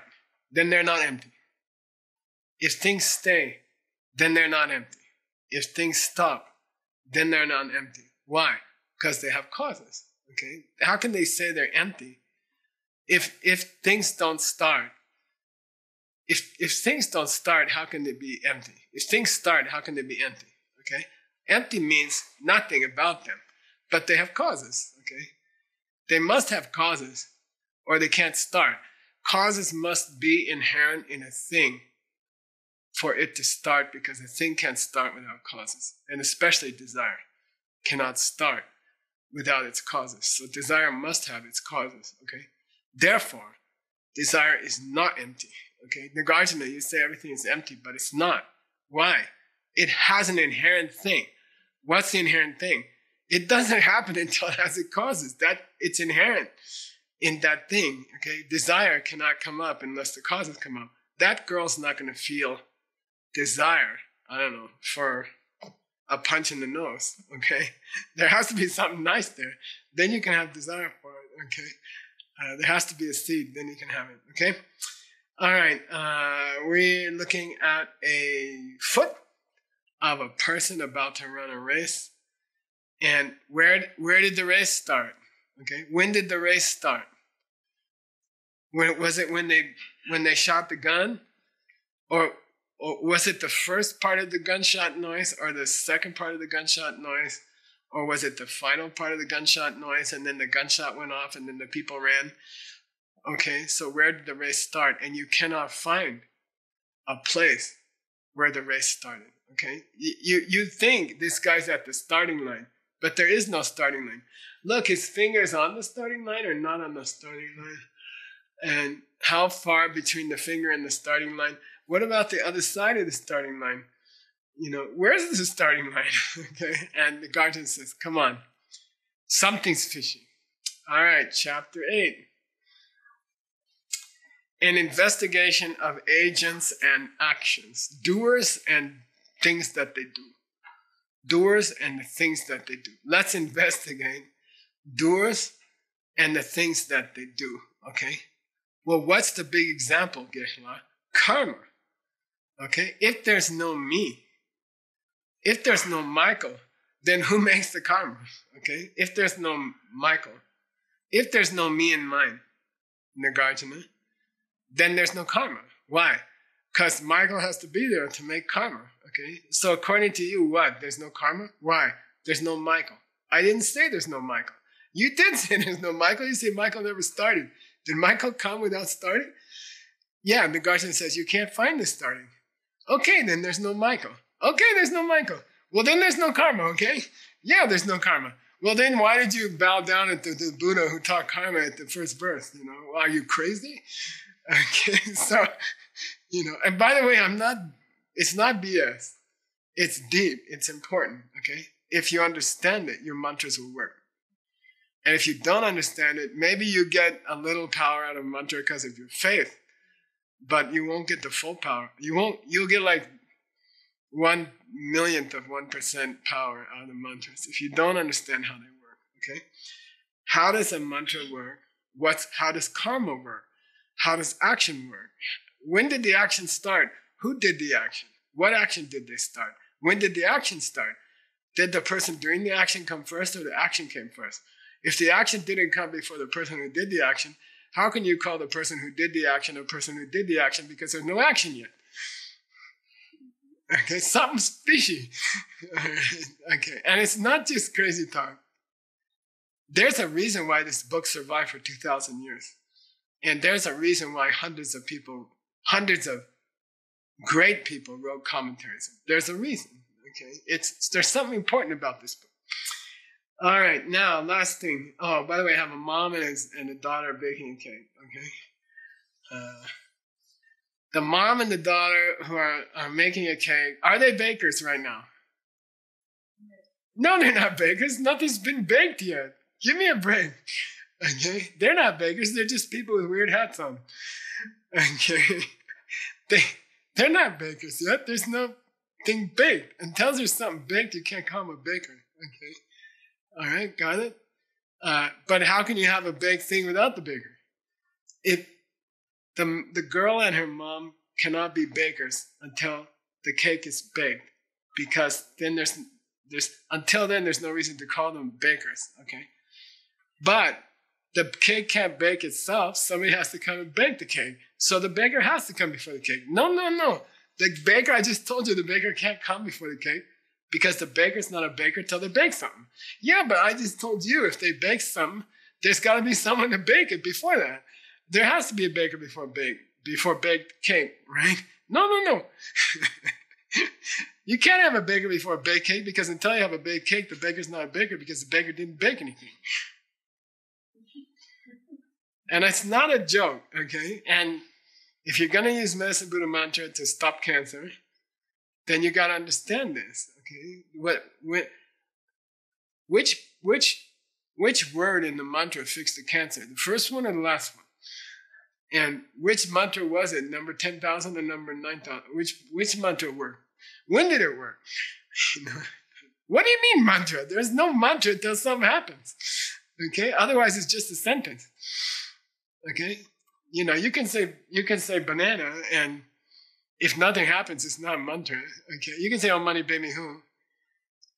then they're not empty. If things stay, then they're not empty. If things stop, then they're not empty. Why? Because they have causes. Okay? How can they say they're empty if things don't start? If things don't start, how can they be empty? If things start, how can they be empty? Okay? Empty means nothing about them, but they have causes. Okay? They must have causes or they can't start. Causes must be inherent in a thing for it to start, because a thing can't start without causes. And especially desire cannot start without its causes. So desire must have its causes. Okay? Therefore, desire is not empty. Okay? Nagarjuna, you say everything is empty, but it's not. Why? It has an inherent thing. What's the inherent thing? It doesn't happen until it has its causes. That it's inherent in that thing. Okay? Desire cannot come up unless the causes come up. That girl's not going to feel desire, I don't know, for a punch in the nose. Okay? There has to be something nice there. Then you can have desire for it. Okay? There has to be a seed. Then you can have it. Okay? All right, we're looking at a foot of a person about to run a race. And where did the race start? Okay, when did the race start? Was it when they shot the gun? Or was it the first part of the gunshot noise or the second part of the gunshot noise? Or was it the final part of the gunshot noise and then the gunshot went off and then the people ran? Okay, so where did the race start? And you cannot find a place where the race started. Okay, you think this guy's at the starting line, but there is no starting line. Look, his finger's on the starting line or not on the starting line? And how far between the finger and the starting line? What about the other side of the starting line? You know, where's the starting line? Okay, and the guardian says, come on, something's fishy. All right, chapter 8. An investigation of agents and actions, doers and things that they do. Doers and the things that they do. Let's investigate doers and the things that they do, okay? Well, what's the big example, Geshe-la? Karma, okay? If there's no me, if there's no Michael, then who makes the karma, okay? If there's no Michael, if there's no me and mine, Nagarjuna, then there's no karma. Why? Because Michael has to be there to make karma, okay? So according to you, what? There's no karma? Why? There's no Michael. I didn't say there's no Michael. You did say there's no Michael. You say Michael never started. Did Michael come without starting? Yeah, Nagarjuna says you can't find the starting. Okay, then there's no Michael. Okay, there's no Michael. Well, then there's no karma, okay? Yeah, there's no karma. Well, then why did you bow down at the Buddha who taught karma at the first birth? You know, are you crazy? Okay, so, you know, and by the way, it's not BS. It's deep. It's important, okay? If you understand it, your mantras will work. And if you don't understand it, maybe you get a little power out of mantra because of your faith, but you won't get the full power. You'll get like 1/1,000,000th of 1% power out of the mantras if you don't understand how they work, okay? How does a mantra work? How does karma work? How does action work? When did the action start? Who did the action? What action did they start? When did the action start? Did the person doing the action come first or the action came first? If the action didn't come before the person who did the action, how can you call the person who did the action a person who did the action because there's no action yet? Okay, something's fishy. Okay, and it's not just crazy talk. There's a reason why this book survived for 2,000 years. And there's a reason why hundreds of great people wrote commentaries. There's a reason, okay? There's something important about this book. All right, now, last thing. Oh, by the way, I have a mom and a daughter baking a cake, okay? The mom and the daughter who are making a cake, are they bakers right now? No, they're not bakers. Nothing's been baked yet. Give me a break. Okay? They're not bakers. They're just people with weird hats on. Okay? They're not bakers yet. There's nothing baked. Until there's something baked, you can't call them a baker. Okay? All right? Got it? But how can you have a baked thing without the baker? The girl and her mom cannot be bakers until the cake is baked, because then until then there's no reason to call them bakers, okay? But the cake can't bake itself. Somebody has to come and bake the cake. So the baker has to come before the cake. No. The baker, I just told you, the baker can't come before the cake because the baker's not a baker till they bake something. Yeah, but I just told you if they bake something, there's got to be someone to bake it before that. There has to be a baker before baked cake, right? No. You can't have a baker before a baked cake, because until you have a baked cake, the baker's not a baker because the baker didn't bake anything. And it's not a joke, okay? And if you're going to use Medicine Buddha mantra to stop cancer, then you got to understand this, okay? Which word in the mantra fixed the cancer? The first one or the last one? And which mantra was it? Number 10,000 or number 9,000? Which mantra worked? When did it work? What do you mean mantra? There's no mantra until something happens. Okay? Otherwise, it's just a sentence. Okay? You can say banana, and if nothing happens, it's not a mantra. Okay? You can say Om Mani Padme Hum.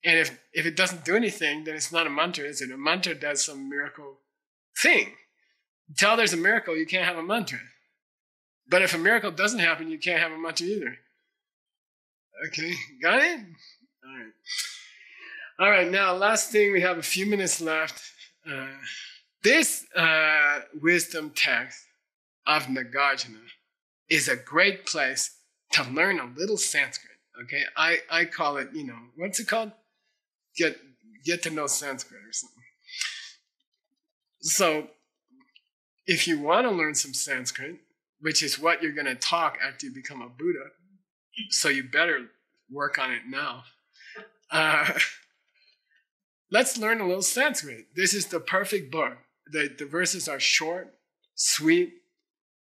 And if it doesn't do anything, then it's not a mantra, is it? A mantra does some miracle thing. Until there's a miracle, you can't have a mantra. But if a miracle doesn't happen, you can't have a mantra either. Okay, got it? All right, now last thing, we have a few minutes left. This wisdom text of Nagarjuna is a great place to learn a little Sanskrit. Okay, I call it, what's it called? Get to know Sanskrit or something. So, if you want to learn some Sanskrit, which is what you're going to talk after you become a Buddha, so you better work on it now. Let's learn a little Sanskrit. This is the perfect book. The verses are short, sweet.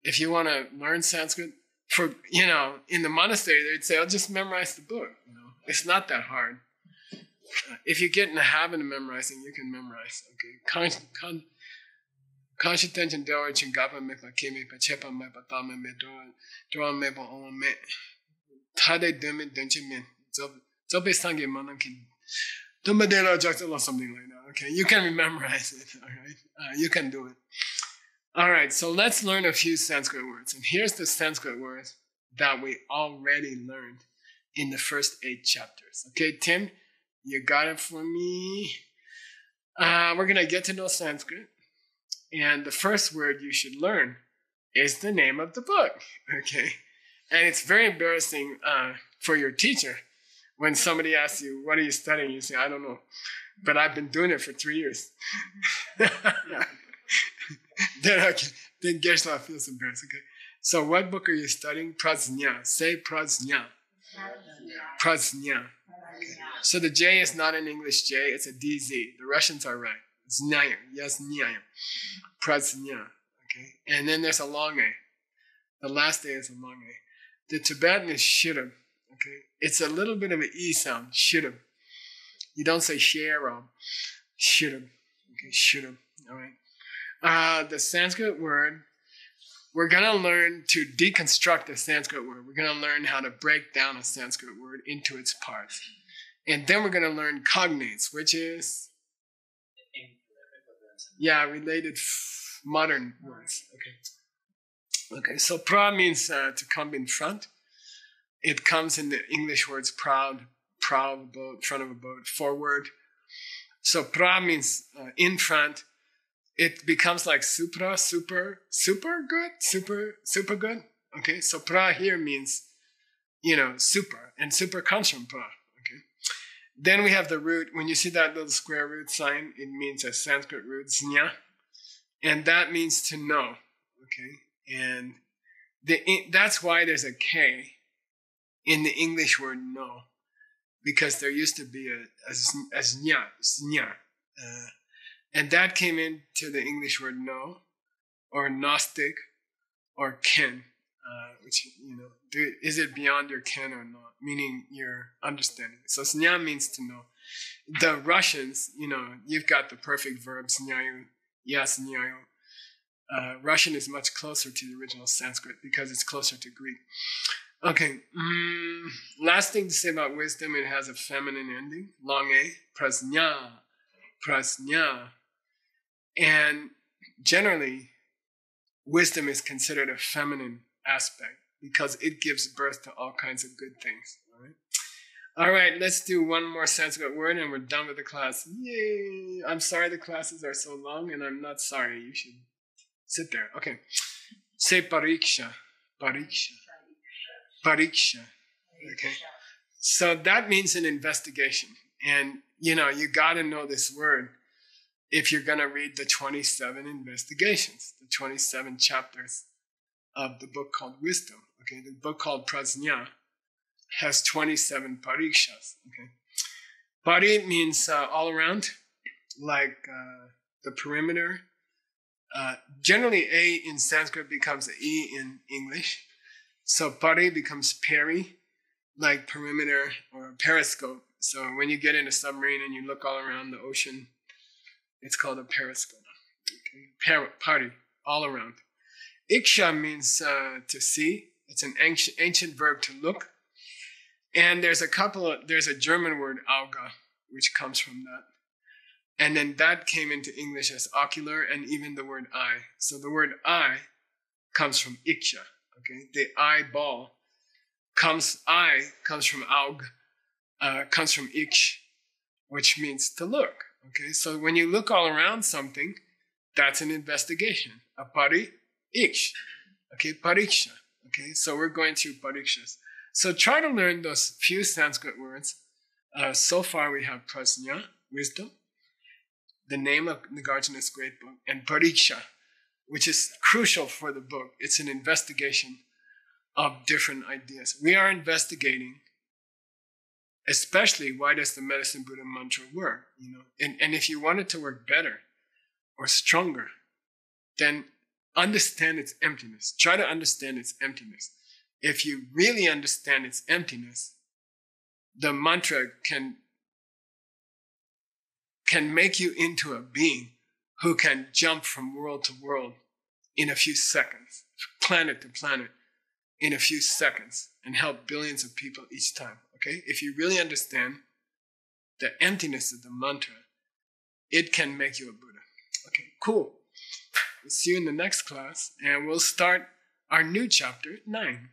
If you want to learn Sanskrit, in the monastery, they'd say, "I'll just memorize the book." It's not that hard. If you get in the habit of memorizing, you can memorize. Okay. Kanshi tension dewa chingapa me pa kimi pa chepa me pa tama me doa me pa on me tade demi denchi me zobe sangi mananki dumadela jackson or something like that. Okay, you can memorize it. All right, you can do it. All right, so let's learn a few Sanskrit words, and here's the Sanskrit words that we already learned in the first 8 chapters. Okay, Tim, you got it for me. We're gonna get to know Sanskrit. And the first word you should learn is the name of the book, okay? And it's very embarrassing for your teacher when somebody asks you, "What are you studying?" You say, "I don't know, but I've been doing it for 3 years." Then Geshe-la feels embarrassed, okay? So what book are you studying? Prajna. Say Prajna. Prajna. Okay. So the J is not an English J, it's a DZ. The Russians are right. Znaya. Yes, Nyaya. Prajna. Okay. And then there's a long A. The last A is a long A. The Tibetan is Shirab. Okay. It's a little bit of an E sound. Shirab. You don't say Shirab. Shirab. Okay. Shirab. All right. The Sanskrit word, we're going to learn to deconstruct a Sanskrit word. We're going to learn how to break down a Sanskrit word into its parts. And then we're going to learn cognates, which is related modern words. Okay. So pra means to come in front, It comes in the English words proud, boat, front of a boat, forward. So pra means in front. It becomes like supra, super good, super good. Okay, so pra here means, super, and super comes from pra. Okay, then we have the root. When you see that little square root sign, it means a Sanskrit root, znya, and that means to know. Okay, and that's why there's a K in the English word know, because there used to be a znya. And that came into the English word know, or gnostic, or ken, which, is it beyond your ken or not? Meaning your understanding. So znya means to know. The Russians, you've got the perfect verb, znyayu, yes, znyayu. Russian is much closer to the original Sanskrit because it's closer to Greek. Okay, last thing to say about wisdom, it has a feminine ending, long A, prasnya. And generally, wisdom is considered a feminine aspect because it gives birth to all kinds of good things. All right, let's do one more Sanskrit word and we're done with the class. Yay! I'm sorry the classes are so long, and I'm not sorry. You should sit there. Okay. Say pariksha. Pariksha. Okay. So that means an investigation. And, you got to know this word if you're going to read the 27 investigations, the 27 chapters of the book called Wisdom. Okay. The book called Prajna has 27 parikshas. Okay. Pari means all around, like the perimeter. Generally, A in Sanskrit becomes E in English. So pari becomes peri, like perimeter or periscope. So when you get in a submarine and you look all around the ocean, it's called a periscope. Okay. Pari, all around. Iksha means to see. It's an ancient verb to look. And there's a German word, Auge, which comes from that. And then that came into English as ocular, and even the word eye. So the word eye comes from iksha. Okay, the eyeball comes from Auge, comes from iksh, which means to look. Okay, so when you look all around something, that's an investigation. A pari, iksh. Okay, pariksha. Okay, so we're going through parikshas. So try to learn those few Sanskrit words. So far we have prajna, wisdom, the name of Nagarjuna's great book, and pariksha, which is crucial for the book. It's an investigation of different ideas. We are investigating, especially, why does the Medicine Buddha mantra work? And if you want it to work better or stronger, then understand its emptiness. Try to understand its emptiness. If you really understand its emptiness, the mantra can make you into a being who can jump from world to world in a few seconds, planet to planet in a few seconds, and help billions of people each time. Okay? If you really understand the emptiness of the mantra, it can make you a Buddha. Okay, cool. We'll see you in the next class, and we'll start our new chapter 9.